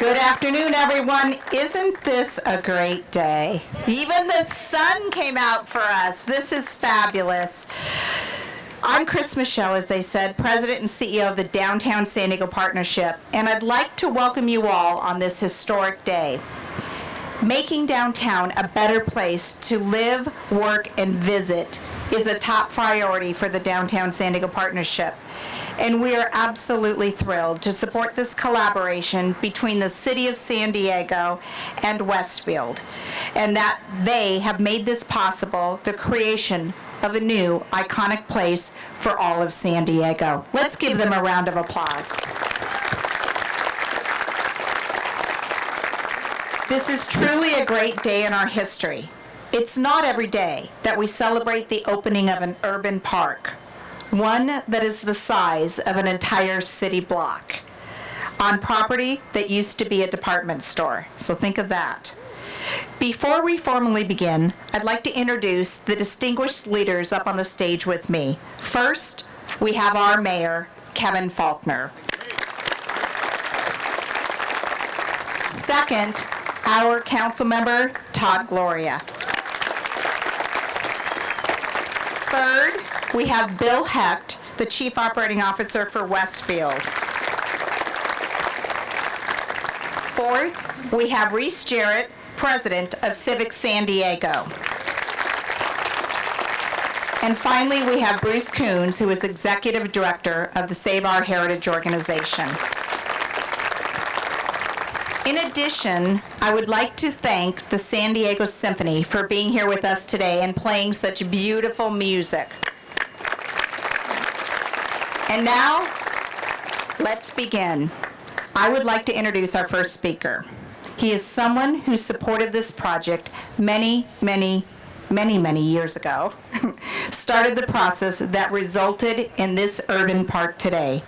Good afternoon, everyone. Isn't this a great day? Even the sun came out for us. This is fabulous. I'm Chris Michelle, as they said, President and CEO of the Downtown San Diego Partnership, and I'd like to welcome you all on this historic day. Making downtown a better place to live, work, and visit is a top priority for the Downtown San Diego Partnership. And we are absolutely thrilled to support this collaboration between the City of San Diego and Westfield, and that they have made this possible, the creation of a new iconic place for all of San Diego. Let's give them a round of applause. This is truly a great day in our history. It's not every day that we celebrate the opening of an urban park, one that is the size of an entire city block, on property that used to be a department store. So think of that. Before we formally begin, I'd like to introduce the distinguished leaders up on the stage with me. First, we have our mayor, Kevin Falkner. Second, our council member, Todd Gloria. Third, we have Bill Hecht, the Chief Operating Officer for Westfield. Fourth, we have Reese Jarrett, President of Civic San Diego. And finally, we have Bruce Coons, who is Executive Director of the Save Our Heritage organization. In addition, I would like to thank the San Diego Symphony for being here with us today and playing such beautiful music. And now, let's begin. I would like to introduce our first speaker. He is someone who supported this project many years ago, started the process that resulted in this urban park today.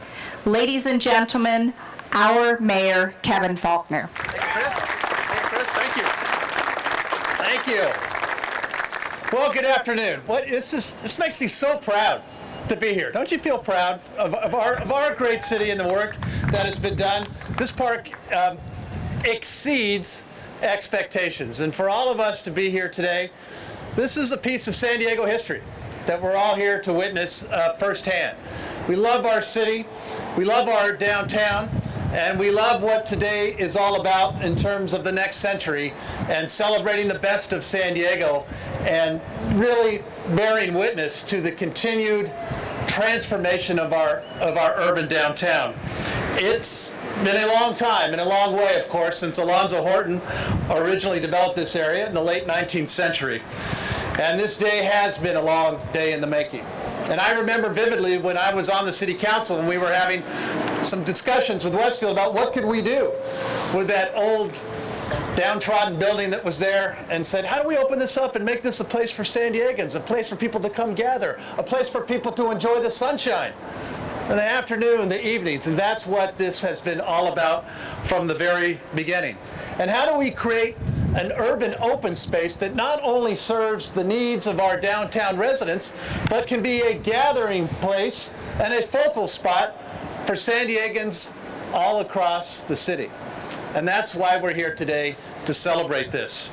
Ladies and gentlemen, our mayor, Kevin Falkner. Thank you, Chris. Hey, Chris, thank you. Thank you. Well, good afternoon. This makes me so proud to be here. Don't you feel proud of our great city and the work that has been done? This park exceeds expectations. And for all of us to be here today, this is a piece of San Diego history that we're all here to witness firsthand. We love our city, we love our downtown, and we love what today is all about in terms of the next century and celebrating the best of San Diego and really bearing witness to the continued transformation of our urban downtown. It's been a long time and a long way, of course, since Alonzo Horton originally developed this area in the late 19th century. And this day has been a long day in the making. And I remember vividly when I was on the city council and we were having some discussions with Westfield about what could we do with that old downtrodden building that was there, and said, how do we open this up and make this a place for San Diegans, a place for people to come gather, a place for people to enjoy the sunshine in the afternoon, the evenings. And that's what this has been all about from the very beginning. And how do we create an urban open space that not only serves the needs of our downtown residents, but can be a gathering place and a focal spot for San Diegans all across the city. And that's why we're here today, to celebrate this.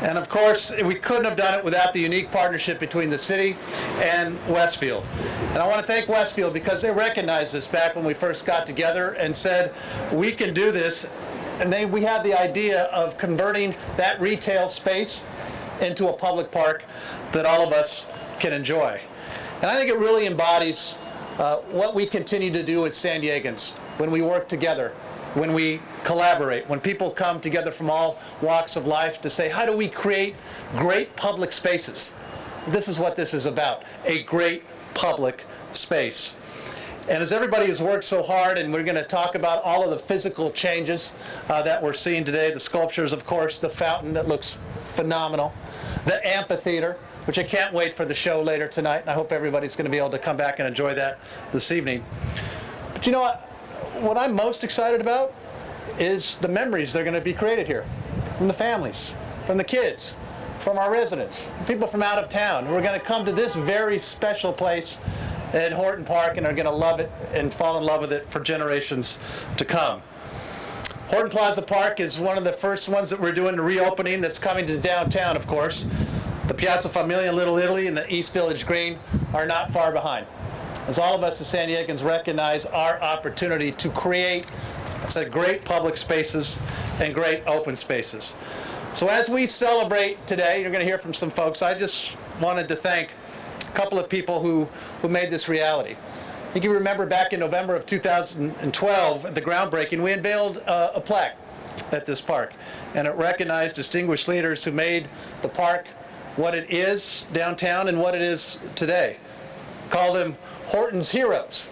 And of course, we couldn't have done it without the unique partnership between the city and Westfield. And I want to thank Westfield because they recognized this back when we first got together and said, we can do this. And we had the idea of converting that retail space into a public park that all of us can enjoy. And I think it really embodies what we continue to do with San Diegans when we work together, when we collaborate, when people come together from all walks of life to say, how do we create great public spaces? This is what this is about, a great public space. And as everybody has worked so hard, and we're going to talk about all of the physical changes that we're seeing today, the sculptures, of course, the fountain that looks phenomenal, the amphitheater, which I can't wait for the show later tonight, and I hope everybody's going to be able to come back and enjoy that this evening. But you know what I'm most excited about is the memories that are going to be created here from the families, from the kids, from our residents, people from out of town who are going to come to this very special place at Horton Park and are going to love it and fall in love with it for generations to come. Horton Plaza Park is one of the first ones that we're doing the reopening that's coming to downtown, of course. The Piazza Familia in Little Italy and the East Village Green are not far behind. As all of us as San Diegans recognize our opportunity to create great public spaces and great open spaces. So as we celebrate today, you're going to hear from some folks. I just wanted to thank a couple of people who made this reality. I think you remember back in November of 2012, at the groundbreaking, we unveiled a plaque at this park, and it recognized distinguished leaders who made the park what it is downtown and what it is today. Call them Horton's heroes,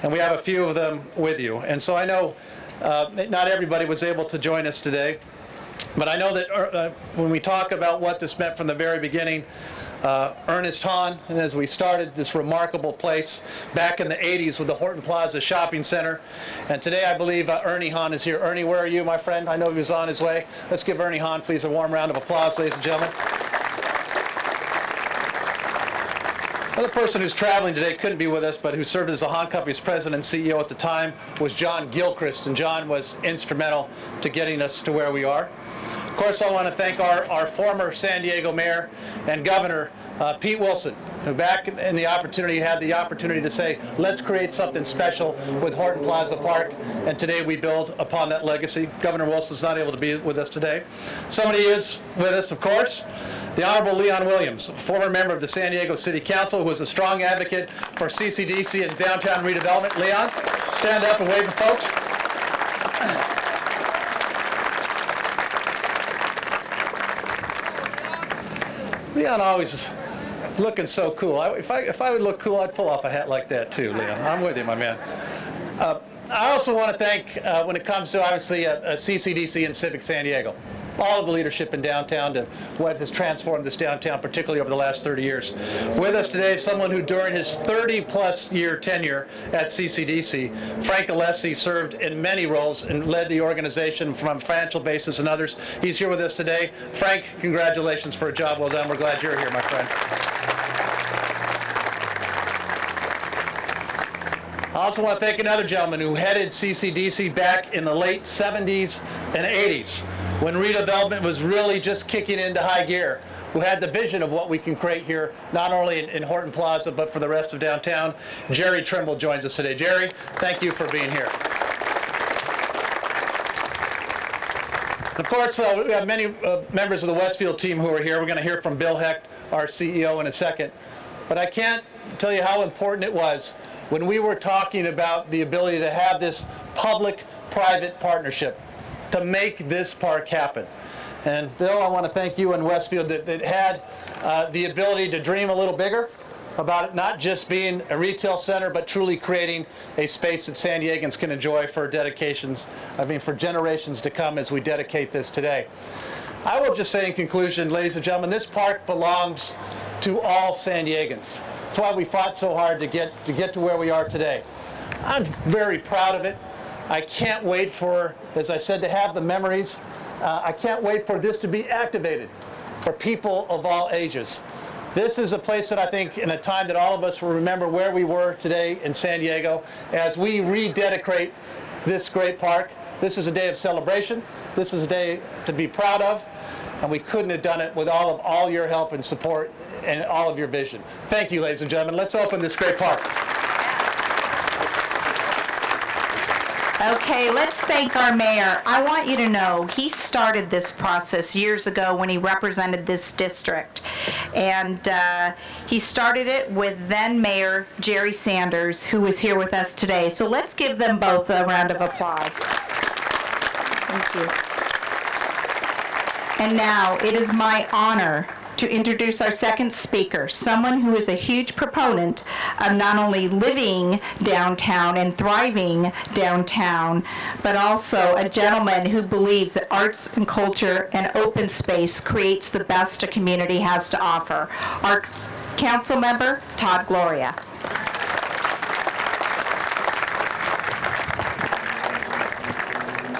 and we have a few of them with you. And so I know not everybody was able to join us today, but I know that when we talk about what this meant from the very beginning, Ernest Hahn, and as we started this remarkable place back in the 80s with the Horton Plaza Shopping Center, and today I believe Ernie Hahn is here. Ernie, where are you, my friend? I know he was on his way. Let's give Ernie Hahn, please, a warm round of applause, ladies and gentlemen. Another person who's traveling today, couldn't be with us, but who served as the Hahn Company's president and CEO at the time, was John Gilchrist, and John was instrumental to getting us to where we are. Of course, I want to thank our former San Diego mayor and governor, Pete Wilson, who back in the opportunity had the opportunity to say, let's create something special with Horton Plaza Park, and today we build upon that legacy. Governor Wilson's not able to be with us today. Somebody is with us, of course. The Honorable Leon Williams, a former member of the San Diego City Council, who was a strong advocate for CCDC and downtown redevelopment. Leon, stand up and wave to folks. Leon always is looking so cool. If I would look cool, I'd pull off a hat like that too, Leon. I'm with you, my man. I also want to thank, when it comes to obviously CCDC and Civic San Diego, all of the leadership in downtown to what has transformed this downtown, particularly over the last 30 years. With us today is someone who during his 30-plus year tenure at CCDC, Frank Alessi, served in many roles and led the organization from a financial basis and others. He's here with us today. Frank, congratulations for a job well done. We're glad you're here, my friend. I also want to thank another gentleman who headed CCDC back in the late 70s and 80s, when redevelopment was really just kicking into high gear, who had the vision of what we can create here, not only in Horton Plaza, but for the rest of downtown. Jerry Trimble joins us today. Jerry, thank you for being here. Of course, we have many members of the Westfield team who are here. We're going to hear from Bill Hecht, our CEO, in a second. But I can't tell you how important it was when we were talking about the ability to have this public-private partnership to make this park happen. And Bill, I want to thank you and Westfield that had the ability to dream a little bigger about it not just being a retail center, but truly creating a space that San Diegans can enjoy for for generations to come as we dedicate this today. I will just say in conclusion, ladies and gentlemen, this park belongs to all San Diegans. That's why we fought so hard to get to where we are today. I'm very proud of it. I can't wait for, as I said, to have the memories. I can't wait for this to be activated for people of all ages. This is a place that I think in a time that all of us will remember where we were today in San Diego as we rededicate this great park. This is a day of celebration. This is a day to be proud of, and we couldn't have done it with all your help and support and all of your vision. Thank you, ladies and gentlemen. Let's open this great park. Okay, let's thank our mayor. I want you to know he started this process years ago when he represented this district. And he started it with then Mayor Jerry Sanders, who is here with us today. So let's give them both a round of applause. Thank you. And now it is my honor to introduce our second speaker, someone who is a huge proponent of not only living downtown and thriving downtown, but also a gentleman who believes that arts and culture and open space creates the best a community has to offer. Our council member, Todd Gloria.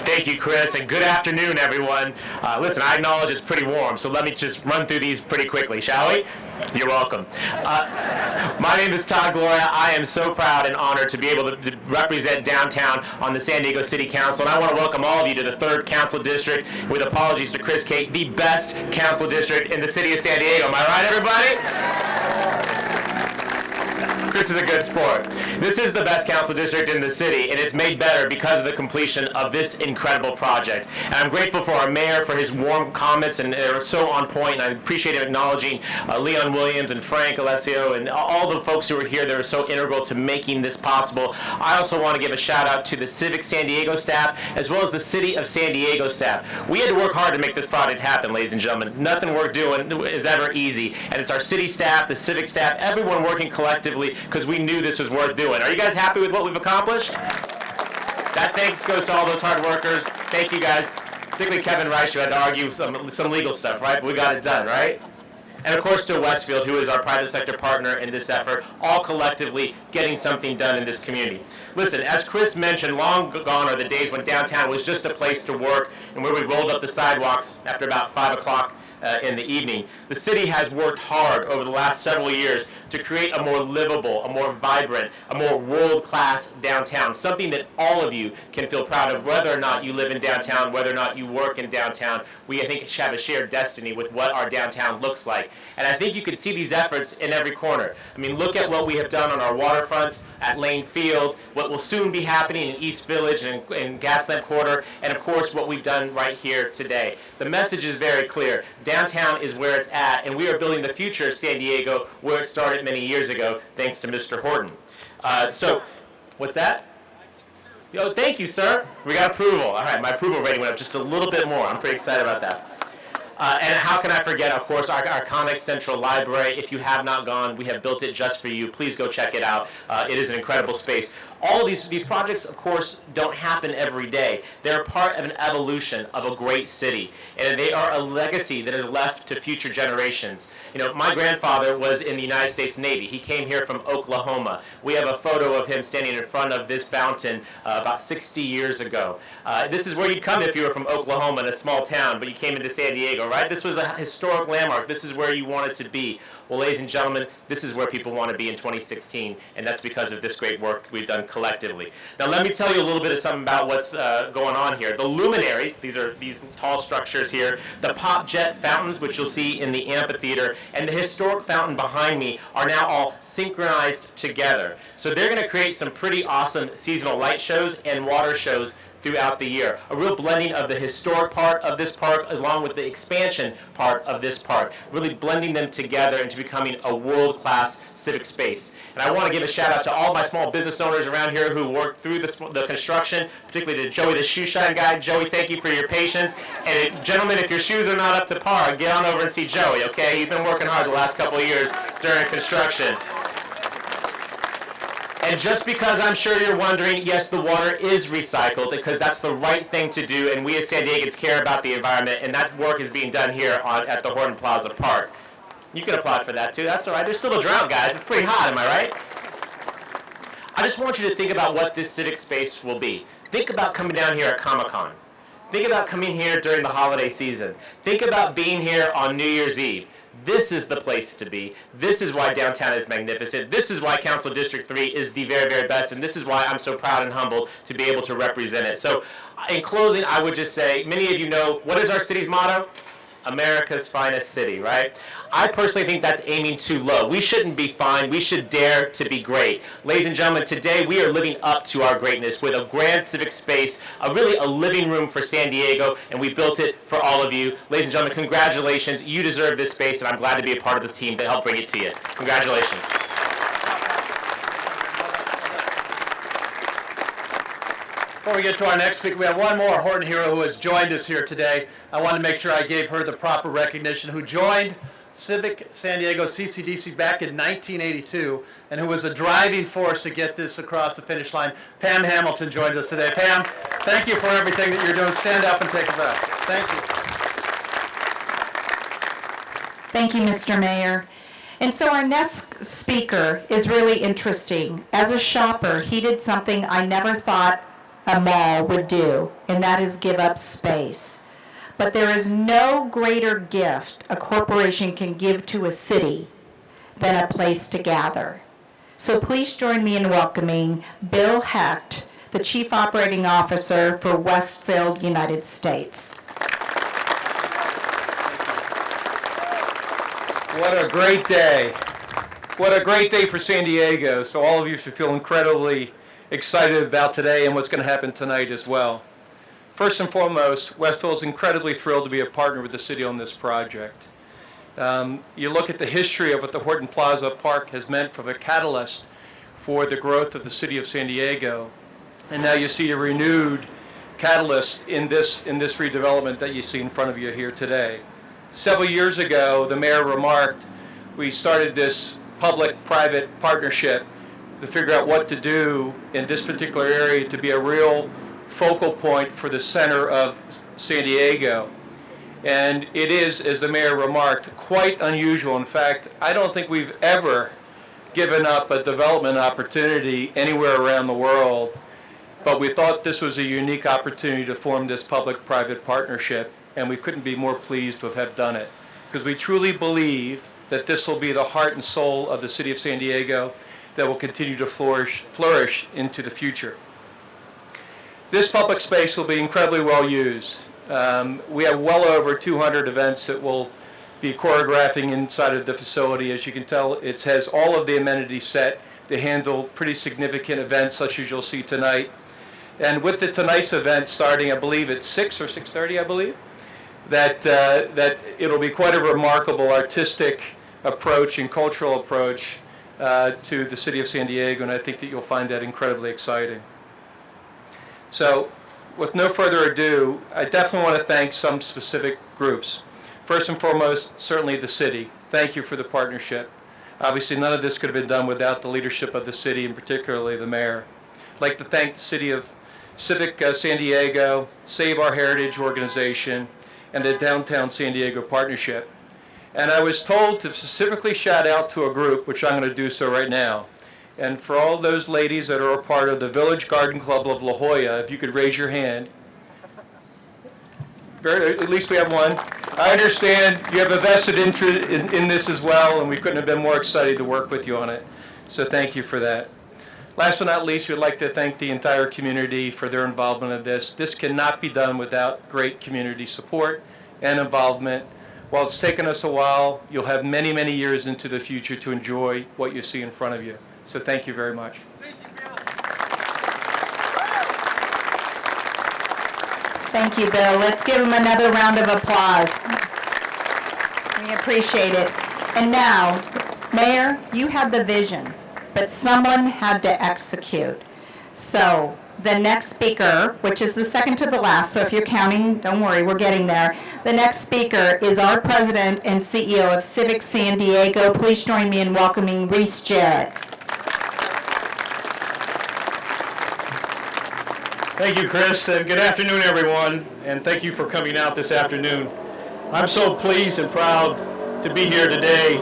Thank you, Chris, and good afternoon, everyone. Listen, I acknowledge it's pretty warm, so let me just run through these pretty quickly, shall we? You're welcome. My name is Todd Gloria. I am so proud and honored to be able to represent downtown on the San Diego City Council, and I want to welcome all of you to the 3rd Council District, with apologies to Chris Kate, the best council district in the city of San Diego. Am I right, everybody? Chris is a good sport. This is the best council district in the city, and it's made better because of the completion of this incredible project. And I'm grateful for our mayor for his warm comments, and they're so on point, and I appreciate him acknowledging Leon Williams and Frank Alessio and all the folks who are here that are so integral to making this possible. I also want to give a shout out to the Civic San Diego staff, as well as the City of San Diego staff. We had to work hard to make this project happen, ladies and gentlemen. Nothing we're doing is ever easy, and it's our city staff, the civic staff, everyone working collectively, because we knew this was worth doing. Are you guys happy with what we've accomplished? That thanks goes to all those hard workers. Thank you guys, particularly Kevin Reich, who had to argue some legal stuff, right? But we got it done, right? And of course to Westfield, who is our private sector partner in this effort, all collectively getting something done in this community. Listen, as Chris mentioned, long gone are the days when downtown was just a place to work and where we rolled up the sidewalks after about 5 o'clock in the evening. The city has worked hard over the last several years to create a more livable, a more vibrant, a more world-class downtown, something that all of you can feel proud of, whether or not you live in downtown, whether or not you work in downtown. We, I think, have a shared destiny with what our downtown looks like. And I think you can see these efforts in every corner. I mean, look at what we have done on our waterfront at Lane Field, what will soon be happening in East Village and in Gaslamp Quarter, and of course what we've done right here today. The message is very clear. Downtown is where it's at, and we are building the future of San Diego where it started many years ago, thanks to Mr. Horton. So, what's that? Oh, thank you, sir. We got approval. All right, my approval rating went up just a little bit more. I'm pretty excited about that. And how can I forget, of course, our iconic Central Library. If you have not gone, we have built it just for you. Please go check it out. It is an incredible space. All of these projects, of course, don't happen every day. They're part of an evolution of a great city, and they are a legacy that is left to future generations. You know, my grandfather was in the United States Navy. He came here from Oklahoma. We have a photo of him standing in front of this fountain about 60 years ago. This is where you'd come if you were from Oklahoma in a small town, but you came into San Diego, right? This was a historic landmark. This is where you wanted to be. Well, ladies and gentlemen, this is where people want to be in 2016, and that's because of this great work we've done collectively. Now, let me tell you a little bit of something about what's going on here. The luminaries, these are these tall structures here, the pop jet fountains, which you'll see in the amphitheater, and the historic fountain behind me are now all synchronized together. So they're going to create some pretty awesome seasonal light shows and water shows throughout the year. A real blending of the historic part of this park along with the expansion part of this park, really blending them together into becoming a world-class civic space. And I want to give a shout out to all my small business owners around here who worked through the construction, particularly to Joey the shoe shine guy. Joey, thank you for your patience. And gentlemen, if your shoes are not up to par, get on over and see Joey, okay? He's been working hard the last couple of years during construction. And just because I'm sure you're wondering, yes, the water is recycled because that's the right thing to do, and we as San Diegans care about the environment, and that work is being done here at the Horton Plaza Park. You can applaud for that too, that's all right. There's still a drought, guys. It's pretty hot, am I right? I just want you to think about what this civic space will be. Think about coming down here at Comic-Con. Think about coming here during the holiday season. Think about being here on New Year's Eve. This is the place to be. This is why downtown is magnificent. This is why Council District 3 is the very, very best. And this is why I'm so proud and humbled to be able to represent it. So in closing, I would just say, many of you know, what is our city's motto? America's finest city, right? I personally think that's aiming too low. We shouldn't be fine. We should dare to be great. Ladies and gentlemen, today we are living up to our greatness with a grand civic space, really a living room for San Diego, and we built it for all of you. Ladies and gentlemen, congratulations. You deserve this space, and I'm glad to be a part of the team that helped bring it to you. Congratulations. Before we get to our next speaker, we have one more Horton hero who has joined us here today. I wanted to make sure I gave her the proper recognition, who joined Civic San Diego CCDC back in 1982, and who was a driving force to get this across the finish line. Pam Hamilton joins us today. Pam, thank you for everything that you're doing. Stand up and take a breath. Thank you. Thank you, Mr. Mayor. And so our next speaker is really interesting. As a shopper, he did something I never thought a mall would do, and that is give up space. But there is no greater gift a corporation can give to a city than a place to gather. So please join me in welcoming Bill Hecht, the Chief Operating Officer for Westfield, United States. What a great day. What a great day for San Diego. So all of you should feel incredibly excited about today and what's going to happen tonight as well. First and foremost, Westfield is incredibly thrilled to be a partner with the city on this project. You look at the history of what the Horton Plaza Park has meant for the catalyst for the growth of the city of San Diego, and now you see a renewed catalyst in this redevelopment that you see in front of you here today. Several years ago, the mayor remarked, we started this public-private partnership to figure out what to do in this particular area to be a real focal point for the center of San Diego. And it is, as the mayor remarked, quite unusual. In fact, I don't think we've ever given up a development opportunity anywhere around the world, but we thought this was a unique opportunity to form this public-private partnership, and we couldn't be more pleased to have done it, because we truly believe that this will be the heart and soul of the city of San Diego that will continue to flourish into the future. This public space will be incredibly well used. We have well over 200 events that will be choreographing inside of the facility. As you can tell, it has all of the amenities set to handle pretty significant events such as you'll see tonight. And with tonight's event starting, I believe, at 6 or 6:30, I believe, that it'll be quite a remarkable artistic approach and cultural approach to the city of San Diego, and I think that you'll find that incredibly exciting. So, with no further ado, I definitely want to thank some specific groups. First and foremost, certainly the city. Thank you for the partnership. Obviously, none of this could have been done without the leadership of the city, and particularly the mayor. I'd like to thank the city of Civic San Diego, Save Our Heritage organization, and the Downtown San Diego Partnership. And I was told to specifically shout out to a group, which I'm going to do so right now. And for all those ladies that are a part of the Village Garden Club of La Jolla, if you could raise your hand. At least we have one. I understand you have a vested interest in this as well, and we couldn't have been more excited to work with you on it. So thank you for that. Last but not least, we'd like to thank the entire community for their involvement in this. This cannot be done without great community support and involvement. While it's taken us a while, you'll have many, many years into the future to enjoy what you see in front of you. So thank you very much. Thank you, Bill. Let's give him another round of applause. We appreciate it. And now, Mayor, you had the vision, but someone had to execute. So the next speaker, which is the second to the last, so if you're counting, don't worry, we're getting there. The next speaker is our president and CEO of Civic San Diego. Please join me in welcoming Reese Jarrett. Thank you, Chris, and good afternoon, everyone, and thank you for coming out this afternoon. I'm so pleased and proud to be here today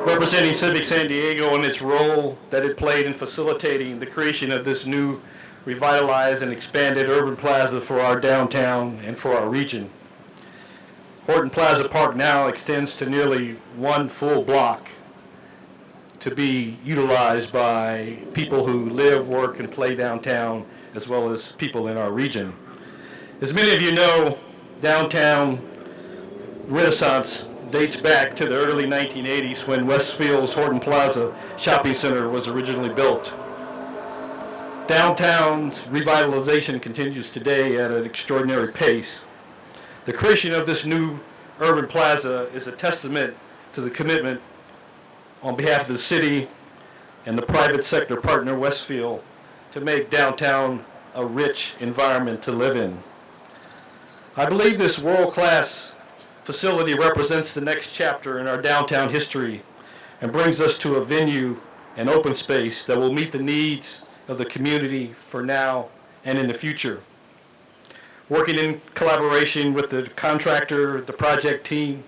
representing Civic San Diego and its role that it played in facilitating the creation of this new revitalized and expanded urban plaza for our downtown and for our region. Horton Plaza Park now extends to nearly one full block to be utilized by people who live, work, and play downtown, as well as people in our region. As many of you know, downtown Renaissance dates back to the early 1980s when Westfield's Horton Plaza Shopping Center was originally built. Downtown's revitalization continues today at an extraordinary pace. The creation of this new urban plaza is a testament to the commitment on behalf of the city and the private sector partner Westfield to make downtown a rich environment to live in. I believe this world-class facility represents the next chapter in our downtown history and brings us to a venue and open space that will meet the needs of the community for now and in the future. Working in collaboration with the contractor, the project team,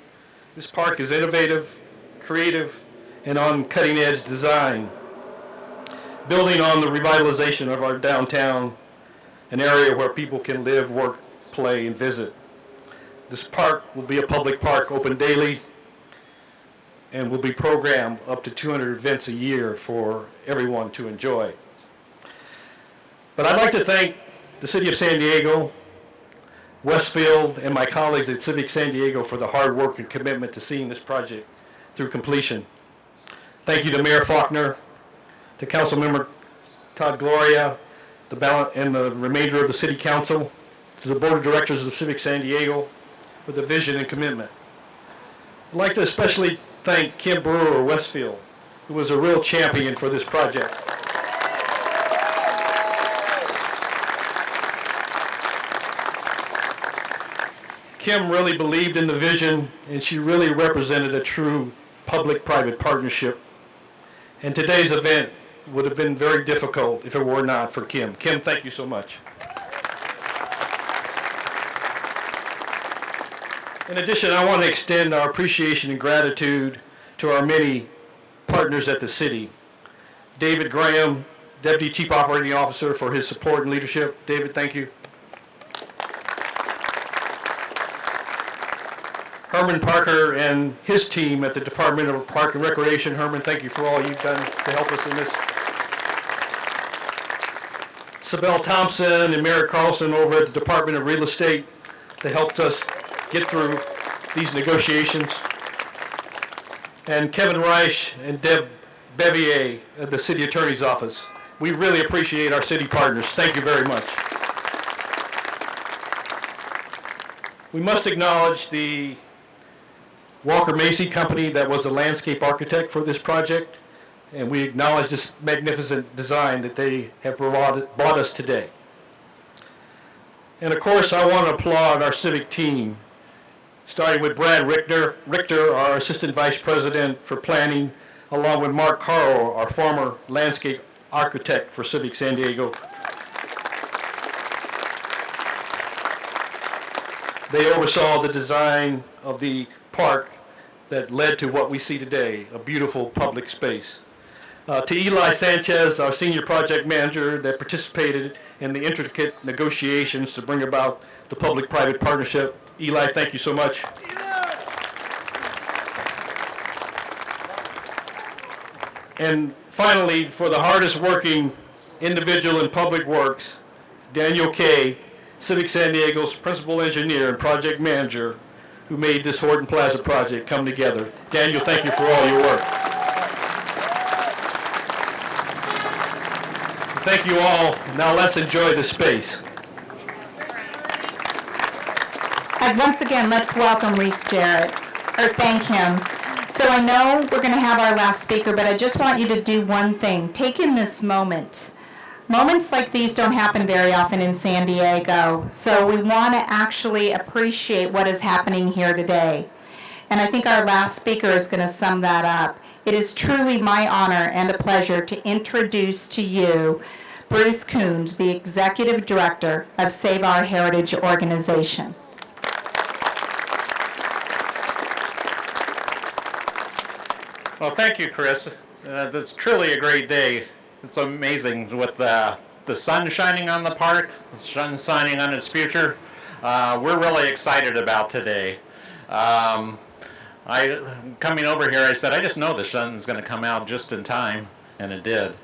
this park is innovative, creative, and on cutting-edge design, building on the revitalization of our downtown, an area where people can live, work, play, and visit. This park will be a public park open daily and will be programmed up to 200 events a year for everyone to enjoy. But I'd like to thank the City of San Diego, Westfield, and my colleagues at Civic San Diego for the hard work and commitment to seeing this project through completion. Thank you to Mayor Falkner, to Councilmember Todd Gloria, and the remainder of the City Council, to the Board of Directors of Civic San Diego for the vision and commitment. I'd like to especially thank Kim Brewer of Westfield, who was a real champion for this project. Kim really believed in the vision, and she really represented a true public-private partnership. And today's event would have been very difficult if it were not for Kim. Kim, thank you so much. In addition, I want to extend our appreciation and gratitude to our many partners at the city. David Graham, Deputy Chief Operating Officer, for his support and leadership. David, thank you. Herman Parker and his team at the Department of Park and Recreation. Herman, thank you for all you've done to help us in this. Sabelle Thompson and Mary Carlson over at the Department of Real Estate that helped us get through these negotiations. And Kevin Reich and Deb Bevier at the City Attorney's Office. We really appreciate our city partners. Thank you very much. We must acknowledge the Walker Macy Company that was the landscape architect for this project, and we acknowledge this magnificent design that they have brought us today. And of course, I want to applaud our civic team, starting with Brad Richter, our Assistant Vice President for Planning, along with Mark Carl, our former landscape architect for Civic San Diego. They oversaw the design of the park that led to what we see today, a beautiful public space. To Eli Sanchez, our Senior Project Manager that participated in the intricate negotiations to bring about the public-private partnership. Eli, thank you so much. And finally, for the hardest working individual in public works, Daniel Kay, Civic San Diego's principal engineer and project manager, who made this Horton Plaza project come together. Daniel, thank you for all your work. Thank you all. Now let's enjoy the space. And once again, let's welcome Reese Jarrett, or thank him. So I know we're going to have our last speaker, but I just want you to do one thing. Take in this moment. Moments like these don't happen very often in San Diego, so we want to actually appreciate what is happening here today. And I think our last speaker is going to sum that up. It is truly my honor and a pleasure to introduce to you Bruce Coons, the Executive Director of Save Our Heritage organization. Well, thank you, Chris. It's truly a great day. It's amazing with the sun shining on the park, the sun shining on its future. We're really excited about today. Coming over here, I said, I just know the sun's going to come out just in time, and it did.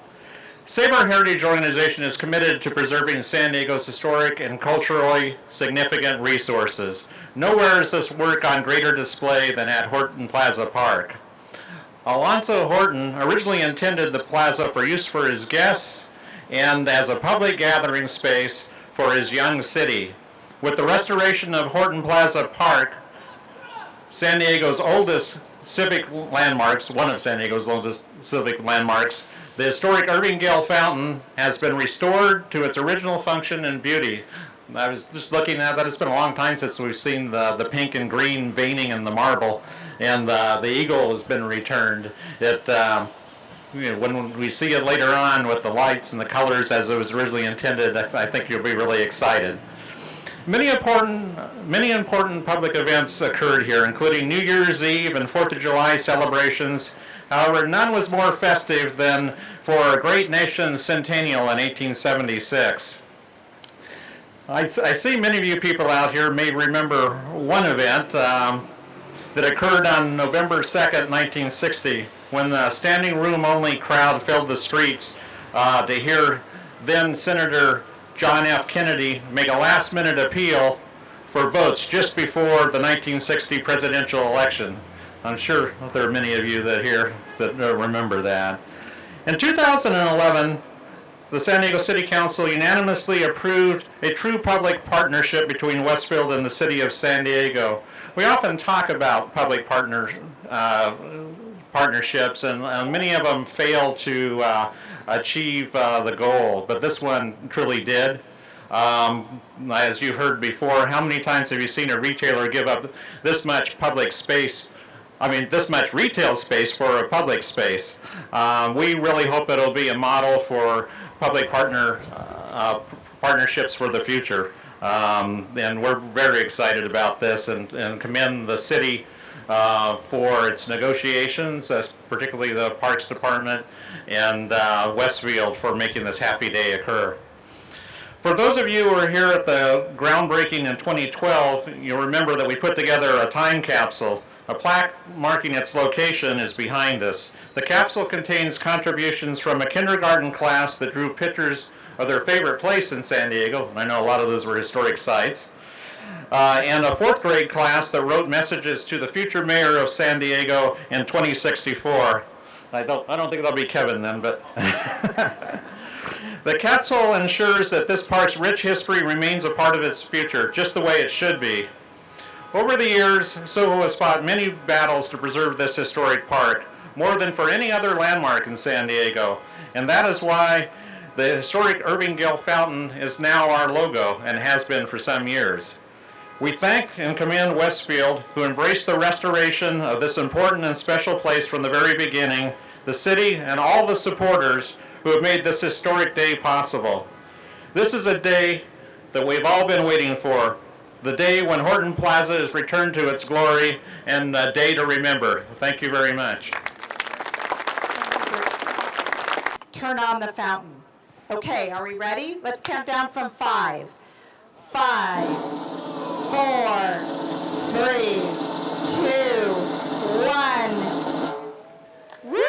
Save Our Heritage organization is committed to preserving San Diego's historic and culturally significant resources. Nowhere is this work on greater display than at Horton Plaza Park. Alonzo Horton originally intended the plaza for use for his guests and as a public gathering space for his young city. With the restoration of Horton Plaza Park, San Diego's oldest civic landmarks, one of San Diego's oldest civic landmarks, the historic Irving Gale Fountain has been restored to its original function and beauty. I was just looking at that. It's been a long time since we've seen the pink and green veining in the marble, and the eagle has been returned. When we see it later on with the lights and the colors as it was originally intended, I think you'll be really excited. Many important public events occurred here, including New Year's Eve and 4th of July celebrations. However, none was more festive than for our great nation's centennial in 1876. I see many of you people out here may remember one event. that occurred on November 2nd, 1960, when the standing room only crowd filled the streets to hear then Senator John F. Kennedy make a last-minute appeal for votes just before the 1960 presidential election. I'm sure there are many of you that remember that. In 2011, the San Diego City Council unanimously approved a true public partnership between Westfield and the City of San Diego. We often talk about public partnerships, and many of them fail to achieve the goal, but this one truly did. As you heard before, how many times have you seen a retailer give up this much public space? This much retail space for a public space. We really hope it'll be a model for public partnerships for the future. And we're very excited about this and commend the city for its negotiations, particularly the Parks Department and Westfield for making this happy day occur. For those of you who were here at the groundbreaking in 2012, you'll remember that we put together a time capsule. A plaque marking its location is behind us. The capsule contains contributions from a kindergarten class that drew pictures of their favorite place in San Diego, and I know a lot of those were historic sites, and a fourth grade class that wrote messages to the future mayor of San Diego in 2064. I don't think it'll be Kevin then, but the capsule ensures that this park's rich history remains a part of its future, just the way it should be. Over the years, SOHO has fought many battles to preserve this historic park, more than for any other landmark in San Diego, and that is why the historic Irving Gill Fountain is now our logo and has been for some years. We thank and commend Westfield, who embraced the restoration of this important and special place from the very beginning, the city, and all the supporters who have made this historic day possible. This is a day that we've all been waiting for, the day when Horton Plaza is returned to its glory, and a day to remember. Thank you very much. Turn on the fountain. Okay, are we ready? Let's count down from 5. 5, 4, 3, 2, 1. Woo!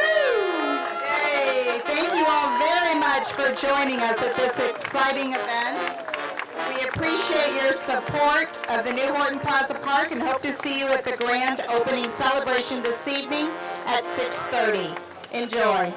Yay! Thank you all very much for joining us at this exciting event. We appreciate your support of the new Horton Plaza Park and hope to see you at the grand opening celebration this evening at 6:30. Enjoy.